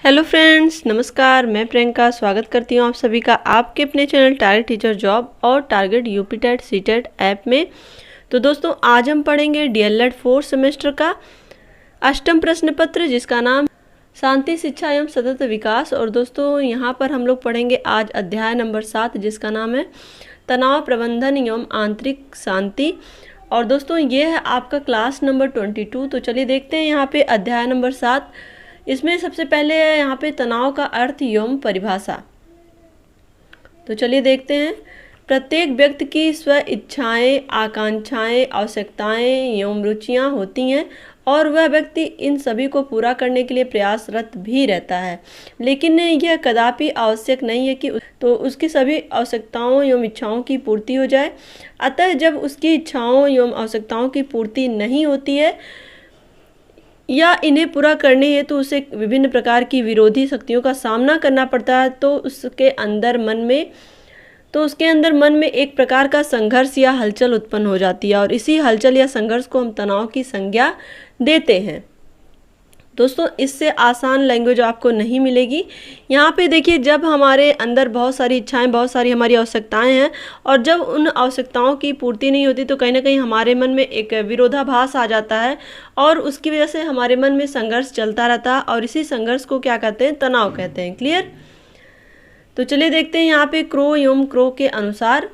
Hello friends, नमस्कार। मैं प्रियंका स्वागत करती हूँ आप सभी का आपके अपने चैनल टारगेट टीचर जॉब और target UP TET C TET app में। तो दोस्तों, आज हम पढ़ेंगे डीएलएड 4th सेमेस्टर का अष्टम प्रश्न पत्र, जिसका नाम शांति, शिक्षा एवं सतत विकास। और दोस्तों, यहाँ पर हम लोग पढ़ेंगे आज अध्याय नंबर 7, जिसका नाम है तनाव प्रबंधन एवं आंतरिक शांति। और दोस्तों, ये है आपका क्लास नंबर 22। तो चलिए देखते हैं यहाँ पे अध्याय नंबर 7। इसमें सबसे पहले है यहाँ पे तनाव का अर्थ एवं परिभाषा। तो चलिए देखते हैं। प्रत्येक व्यक्ति की स्व इच्छाएं, आकांक्षाएं, आवश्यकताएं एवं रुचियां होती हैं और वह व्यक्ति इन सभी को पूरा करने के लिए प्रयासरत भी रहता है, लेकिन यह कदापि आवश्यक नहीं है कि उसकी सभी आवश्यकताओं एवं इच्छाओं की पूर्ति हो जाए। अतः जब उसकी इच्छाओं एवं आवश्यकताओं की पूर्ति नहीं होती है या इन्हें पूरा करने हेतु उसे विभिन्न प्रकार की विरोधी शक्तियों का सामना करना पड़ता है, तो उसके अंदर मन में एक प्रकार का संघर्ष या हलचल उत्पन्न हो जाती है और इसी हलचल या संघर्ष को हम तनाव की संज्ञा देते हैं। दोस्तों, इससे आसान लैंग्वेज आपको नहीं मिलेगी। यहाँ पे देखिए, जब हमारे अंदर बहुत सारी इच्छाएं, बहुत सारी हमारी आवश्यकताएं हैं और जब उन आवश्यकताओं की पूर्ति नहीं होती, तो कहीं ना कहीं हमारे मन में एक विरोधाभास आ जाता है और उसकी वजह से हमारे मन में संघर्ष चलता रहता है और इसी संघर्ष को क्या कहते हैं? तनाव कहते हैं। क्लियर? तो चलिए देखते हैं यहाँ पे क्रो एवं क्रो के अनुसार।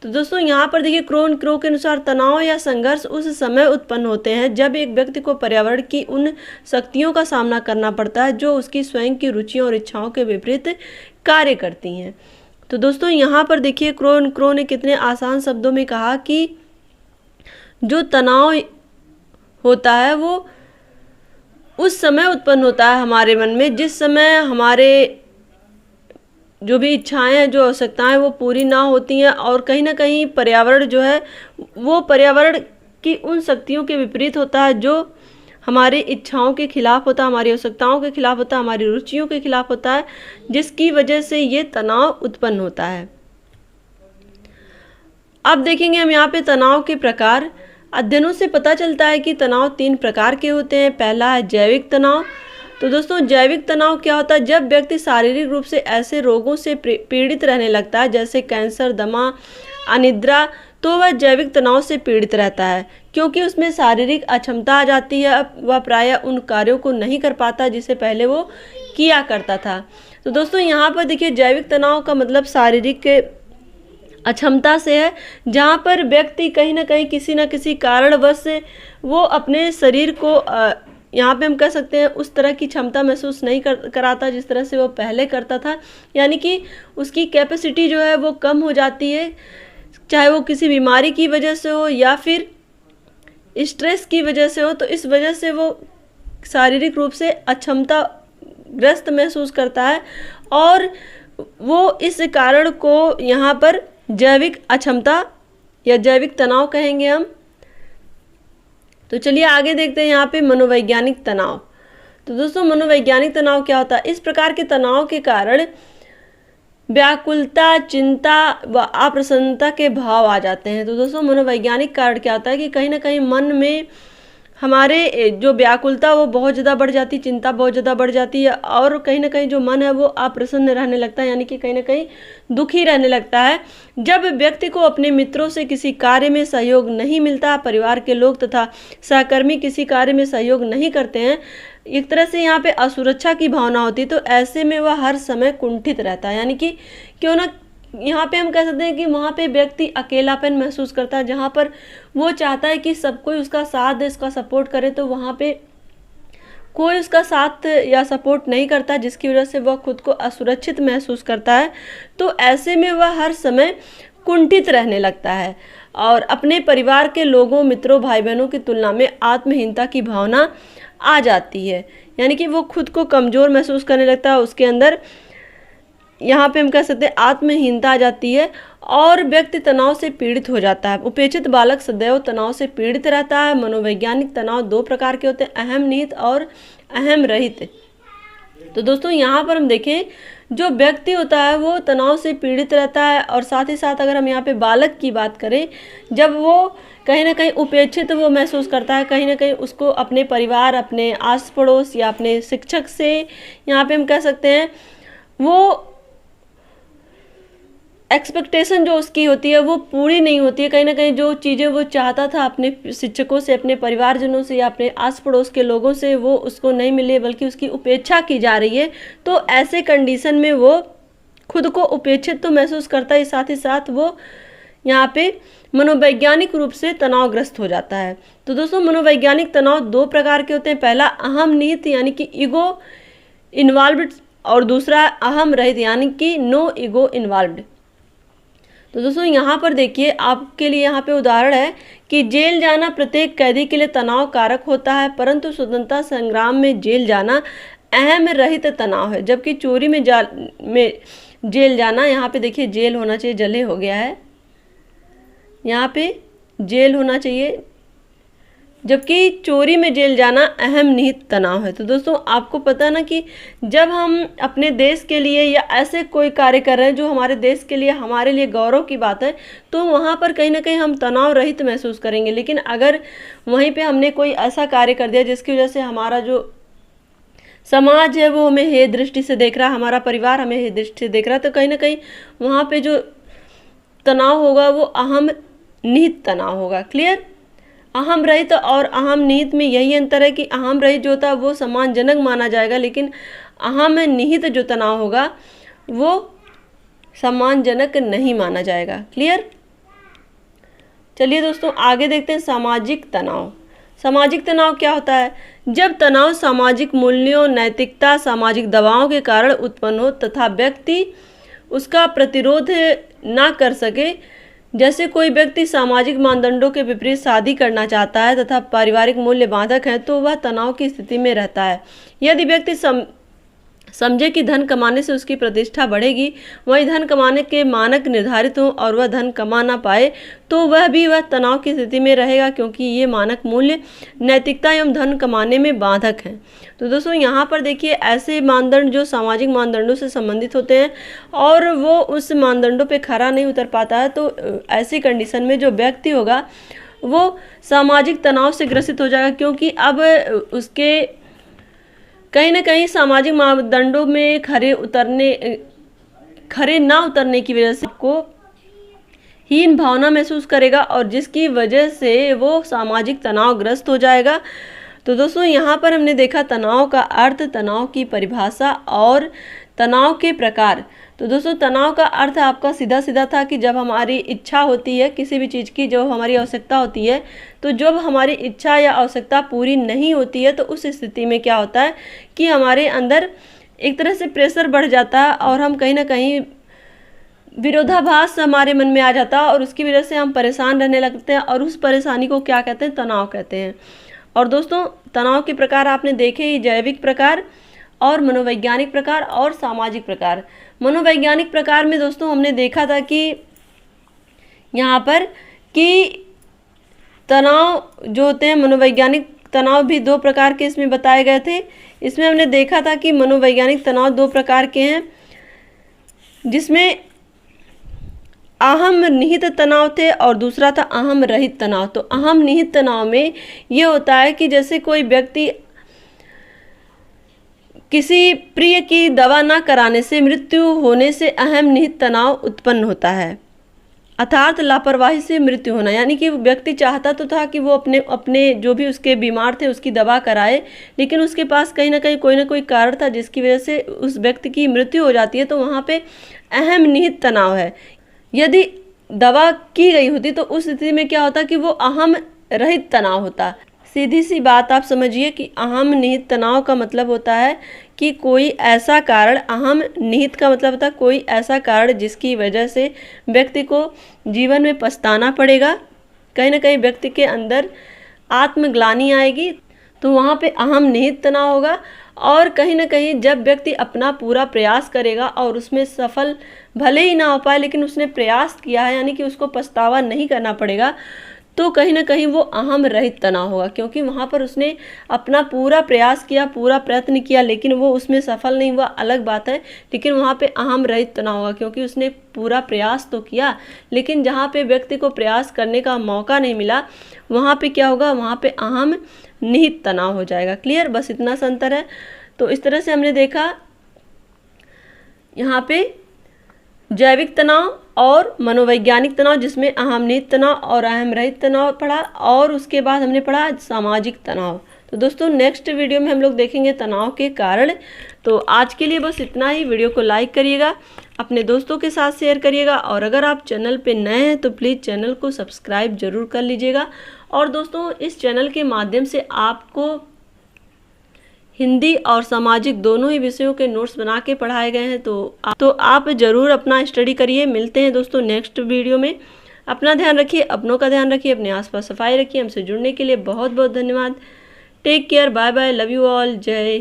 तो दोस्तों, यहाँ पर देखिए, क्रो के अनुसार तनाव या संघर्ष उस समय उत्पन्न होते हैं जब एक व्यक्ति को पर्यावरण की उन शक्तियों का सामना करना पड़ता है जो उसकी स्वयं की रुचियों और इच्छाओं के विपरीत कार्य करती हैं। तो दोस्तों, यहाँ पर देखिए, क्रो ने कितने आसान शब्दों में कहा कि जो तनाव होता है वो उस समय उत्पन्न होता है हमारे मन में जिस समय हमारे जो भी इच्छाएं हैं, जो आवश्यकताएं वो पूरी ना होती हैं और कहीं ना कहीं पर्यावरण जो है वो पर्यावरण की उन शक्तियों के विपरीत होता है जो हमारी इच्छाओं के खिलाफ होता है, हमारी आवश्यकताओं के खिलाफ होता है, हमारी रुचियों के खिलाफ होता है, जिसकी वजह से ये तनाव उत्पन्न होता है। अब देखेंगे हम यहाँ पे तनाव के प्रकार। अध्ययनों से पता चलता है कि तनाव 3 प्रकार के होते हैं। पहला है जैविक तनाव। तो दोस्तों, जैविक तनाव क्या होता है? जब व्यक्ति शारीरिक रूप से ऐसे रोगों से पीड़ित रहने लगता है जैसे कैंसर, दमा, अनिद्रा, तो वह जैविक तनाव से पीड़ित रहता है क्योंकि उसमें शारीरिक अक्षमता आ जाती है। वह प्रायः उन कार्यों को नहीं कर पाता जिसे पहले वो किया करता था। तो दोस्तों, यहाँ पर देखिए, जैविक तनाव का मतलब शारीरिक अक्षमता से है, जहाँ पर व्यक्ति कहीं ना कहीं किसी न किसी कारणवश वो अपने शरीर को यहाँ पे हम कह सकते हैं उस तरह की क्षमता महसूस नहीं कराता जिस तरह से वो पहले करता था। यानी कि उसकी कैपेसिटी जो है वो कम हो जाती है, चाहे वो किसी बीमारी की वजह से हो या फिर स्ट्रेस की वजह से हो। तो इस वजह से वो शारीरिक रूप से अक्षमता ग्रस्त महसूस करता है और वो इस कारण को यहाँ पर जैविक अक्षमता या जैविक तनाव कहेंगे हम। तो चलिए आगे देखते हैं यहाँ पे मनोवैज्ञानिक तनाव। तो दोस्तों, मनोवैज्ञानिक तनाव क्या होता है? इस प्रकार के तनाव के कारण व्याकुलता, चिंता व अप्रसन्नता के भाव आ जाते हैं। तो दोस्तों, मनोवैज्ञानिक कारण क्या होता है कि कहीं ना कहीं मन में हमारे जो व्याकुलता वो बहुत ज़्यादा बढ़ जाती, चिंता बहुत ज़्यादा बढ़ जाती है और कहीं ना कहीं जो मन है वो अप्रसन्न रहने लगता है, यानी कि कहीं ना कहीं दुखी रहने लगता है। जब व्यक्ति को अपने मित्रों से किसी कार्य में सहयोग नहीं मिलता, परिवार के लोग तथा सहकर्मी किसी कार्य में सहयोग नहीं करते हैं, एक तरह से यहाँ पे असुरक्षा की भावना होती है, तो ऐसे में वह हर समय कुंठित रहता है। यानी कि क्यों ना यहाँ पे हम कह सकते हैं कि वहाँ पे व्यक्ति अकेलापन महसूस करता है, जहाँ पर वो चाहता है कि सब कोई उसका साथ दे, उसका सपोर्ट करे, तो वहाँ पे कोई उसका साथ या सपोर्ट नहीं करता, जिसकी वजह से वह खुद को असुरक्षित महसूस करता है। तो ऐसे में वह हर समय कुंठित रहने लगता है और अपने परिवार के लोगों, मित्रों, भाई बहनों की तुलना में आत्महीनता की भावना आ जाती है। यानी कि वो खुद को कमज़ोर महसूस करने लगता है, उसके अंदर यहाँ पे हम कह सकते हैं आत्महीनता आ जाती है और व्यक्ति तनाव से पीड़ित हो जाता है। उपेक्षित बालक सदैव तनाव से पीड़ित रहता है। मनोवैज्ञानिक तनाव 2 प्रकार के होते हैं, अहम निहित और अहम रहित। तो दोस्तों, यहाँ पर हम देखें, जो व्यक्ति होता है वो तनाव से पीड़ित रहता है और साथ ही साथ अगर हम यहाँ पे बालक की बात करें, जब वो कहीं ना कहीं उपेक्षित वो महसूस करता है, कहीं ना कहीं उसको अपने परिवार, अपने आस पड़ोस या अपने शिक्षक से, यहाँ पे हम कह सकते हैं, वो एक्सपेक्टेशन जो उसकी होती है वो पूरी नहीं होती है। कहीं ना कहीं जो चीज़ें वो चाहता था अपने शिक्षकों से, अपने परिवारजनों से या अपने आस पड़ोस के लोगों से, वो उसको नहीं मिले, बल्कि उसकी उपेक्षा की जा रही है। तो ऐसे कंडीशन में वो खुद को उपेक्षित तो महसूस करता है, साथ ही साथ वो यहाँ पे मनोवैज्ञानिक रूप से तनावग्रस्त हो जाता है। तो दोस्तों, मनोवैज्ञानिक तनाव दो प्रकार के होते हैं। पहला अहम निहित यानी कि ईगो इन्वॉल्व्ड, और दूसरा अहम रहित यानी कि नो ईगो इन्वॉल्व्ड। तो दोस्तों, यहाँ पर देखिए, आपके लिए यहाँ पे उदाहरण है कि जेल जाना प्रत्येक कैदी के लिए तनाव कारक होता है, परंतु स्वतंत्रता संग्राम में जेल जाना अहम रहित तनाव है, जबकि चोरी में जेल जाना, यहाँ पे देखिए जेल होना चाहिए, जले हो गया है, यहाँ पे जेल होना चाहिए, जबकि चोरी में जेल जाना अहम निहित तनाव है। तो दोस्तों, आपको पता है ना कि जब हम अपने देश के लिए या ऐसे कोई कार्य कर रहे हैं जो हमारे देश के लिए, हमारे लिए गौरव की बात है, तो वहाँ पर कहीं ना कहीं हम तनाव रहित महसूस करेंगे। लेकिन अगर वहीं पे हमने कोई ऐसा कार्य कर दिया जिसकी वजह से हमारा जो समाज है वो हमें हे दृष्टि से देख रहा है, हमारा परिवार हमें हे दृष्टि से देख रहा है, तो कहीं ना कहीं वहाँ पे जो तनाव होगा वो अहम निहित तनाव होगा। क्लियर? अहम रहित और अहम निहित में यही अंतर है कि अहम रहित जो होता है वो सम्मानजनक माना जाएगा, लेकिन अहम निहित जो तनाव होगा वो सम्मानजनक नहीं माना जाएगा। क्लियर? चलिए दोस्तों, आगे देखते हैं सामाजिक तनाव। सामाजिक तनाव क्या होता है? जब तनाव सामाजिक मूल्यों, नैतिकता, सामाजिक दबाव के कारण उत्पन्न हो तथा व्यक्ति उसका प्रतिरोध ना कर सके। जैसे कोई व्यक्ति सामाजिक मानदंडों के विपरीत शादी करना चाहता है तथा पारिवारिक मूल्य बाधक हैं, तो वह तनाव की स्थिति में रहता है। यदि व्यक्ति समझे कि धन कमाने से उसकी प्रतिष्ठा बढ़ेगी, वही धन कमाने के मानक निर्धारित हों और वह धन कमा ना पाए, तो वह तनाव की स्थिति में रहेगा, क्योंकि ये मानक मूल्य नैतिकता एवं धन कमाने में बाधक हैं। तो दोस्तों, यहाँ पर देखिए, ऐसे मानदंड जो सामाजिक मानदंडों से संबंधित होते हैं और वो उस मानदंडों पे खरा नहीं उतर पाता है, तो ऐसी कंडीशन में जो व्यक्ति होगा वो सामाजिक तनाव से ग्रसित हो जाएगा, क्योंकि अब उसके कहीं ना कहीं सामाजिक मापदंडों में खरे ना उतरने की वजह से आपको हीन भावना महसूस करेगा, और जिसकी वजह से वो सामाजिक तनावग्रस्त हो जाएगा। तो दोस्तों, यहाँ पर हमने देखा तनाव का अर्थ, तनाव की परिभाषा और तनाव के प्रकार। तो दोस्तों, तनाव का अर्थ आपका सीधा सीधा था कि जब हमारी इच्छा होती है किसी भी चीज़ की, जब हमारी आवश्यकता होती है, तो जब हमारी इच्छा या आवश्यकता पूरी नहीं होती है, तो उस स्थिति में क्या होता है कि हमारे अंदर एक तरह से प्रेशर बढ़ जाता है और हम कहीं ना कहीं विरोधाभास हमारे मन में आ जाता है, और उसकी वजह से हम परेशान रहने लगते हैं, और उस परेशानी को क्या कहते हैं? तनाव कहते हैं। और दोस्तों, तनाव के प्रकार आपने देखे ही, जैविक प्रकार और मनोवैज्ञानिक प्रकार और सामाजिक प्रकार। मनोवैज्ञानिक प्रकार में दोस्तों हमने देखा था कि यहाँ पर कि तनाव जो होते हैं, मनोवैज्ञानिक तनाव भी दो प्रकार के इसमें बताए गए थे। इसमें हमने देखा था कि मनोवैज्ञानिक तनाव दो प्रकार के हैं, जिसमें अहम निहित तनाव थे और दूसरा था अहम रहित तनाव। तो अहम निहित तनाव में ये होता है कि जैसे कोई व्यक्ति किसी प्रिय की दवा न कराने से मृत्यु होने से अहम निहित तनाव उत्पन्न होता है, अर्थात लापरवाही से मृत्यु होना। यानी कि व्यक्ति चाहता तो था कि वो अपने जो भी उसके बीमार थे उसकी दवा कराए, लेकिन उसके पास कहीं ना कोई कारण था जिसकी वजह से उस व्यक्ति की मृत्यु हो जाती है, तो वहाँ पे अहम निहित तनाव है। यदि दवा की गई होती तो उस स्थिति में क्या होता कि वो अहम रहित तनाव होता। सीधी सी बात आप समझिए कि अहम निहित तनाव का मतलब होता है कि कोई ऐसा कारण, अहम निहित का मतलब होता है कोई ऐसा कारण जिसकी वजह से व्यक्ति को जीवन में पछताना पड़ेगा, कहीं ना कहीं व्यक्ति के अंदर आत्मग्लानि आएगी, तो वहाँ पे अहम निहित तनाव होगा। और कहीं ना कहीं जब व्यक्ति अपना पूरा प्रयास करेगा और उसमें सफल भले ही ना हो पाए, लेकिन उसने प्रयास किया है, यानी कि उसको पछतावा नहीं करना पड़ेगा, तो कहीं ना कहीं वो अहम रहित तनाव होगा, क्योंकि वहाँ पर उसने अपना पूरा प्रयास किया, पूरा प्रयत्न किया, लेकिन वो उसमें सफल नहीं हुआ, अलग बात है, लेकिन वहाँ पे अहम रहित तनाव होगा, क्योंकि उसने पूरा प्रयास तो किया, लेकिन जहाँ पे व्यक्ति को प्रयास करने का मौका नहीं मिला वहाँ पे क्या होगा, वहाँ पे अहम निहित तनाव हो जाएगा। क्लियर, बस इतना सा अंतर है। तो इस तरह से हमने देखा यहाँ पे जैविक तनाव और मनोवैज्ञानिक तनाव, जिसमें अहम निहित तनाव और अहम रहित तनाव पढ़ा, और उसके बाद हमने पढ़ा सामाजिक तनाव। तो दोस्तों नेक्स्ट वीडियो में हम लोग देखेंगे तनाव के कारण। तो आज के लिए बस इतना ही। वीडियो को लाइक करिएगा, अपने दोस्तों के साथ शेयर करिएगा, और अगर आप चैनल पे नए हैं तो प्लीज़ चैनल को सब्सक्राइब जरूर कर लीजिएगा। और दोस्तों इस चैनल के माध्यम से आपको हिंदी और सामाजिक दोनों ही विषयों के नोट्स बना के पढ़ाए गए हैं, तो आप ज़रूर अपना स्टडी करिए। मिलते हैं दोस्तों नेक्स्ट वीडियो में। अपना ध्यान रखिए, अपनों का ध्यान रखिए, अपने आसपास सफाई रखिए। हमसे जुड़ने के लिए बहुत बहुत धन्यवाद। Take care, bye bye, love you all, जय।